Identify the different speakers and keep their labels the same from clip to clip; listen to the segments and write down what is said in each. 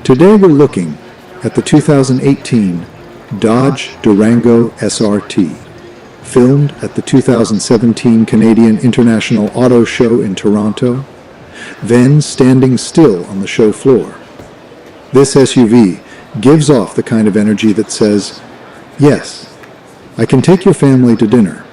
Speaker 1: Today we're looking at the 2018 Dodge Durango SRT, filmed at the 2017 Canadian International AutoShow in Toronto, then standing still on the show floor. This SUV gives off the kind of energy that says, yes, I can take your family to dinner,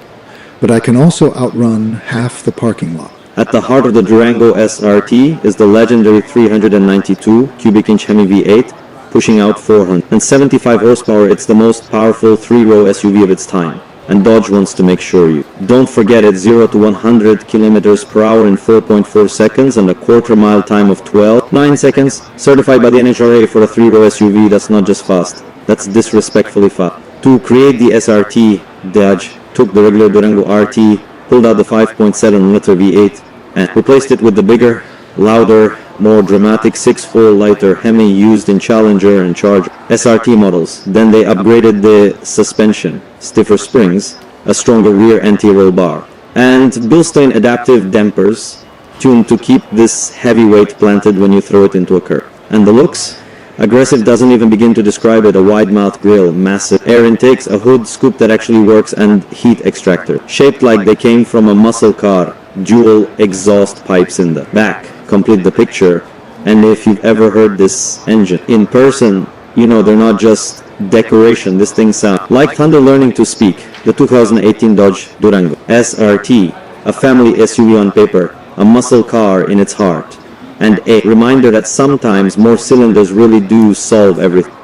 Speaker 1: but I can also outrun half the parking lot.
Speaker 2: At the heart of the Durango SRT is the legendary 392 cubic inch HEMI V8, pushing out 475 horsepower. It's the most powerful three-row SUV of its time, and Dodge wants to make sure you don't forget it. 0 to 100 kilometers per hour in 4.4 seconds and a quarter-mile time of 12.9 seconds. Certified by the NHRA for a three-row SUV. That's not just fast, that's disrespectfully fast. To create the SRT, Dodge took the regular Durango RT, pulled out the 5.7-liter V8, and replaced it with the bigger, louder, more dramatic 6.4 liter HEMI used in Challenger and Charger SRT models. Then they upgraded the suspension, stiffer springs, a stronger rear anti-roll bar, and Bilstein adaptive dampers tuned to keep this heavyweight planted when you throw it into a curve. And the looks? Aggressive doesn't even begin to describe it. A wide mouth grille, massive air intakes, a hood scoop that actually works, and heat extractor shaped like they came from a muscle car. Dual exhaust pipes in the back complete the picture. And if you've ever heard this engine in person, you know they're not just decoration. This thing sounds like thunder learning to speak. The 2018 Dodge Durango SRT, a family SUV on paper, a muscle car in its heart, and a reminder that sometimes more cylinders really do solve everything.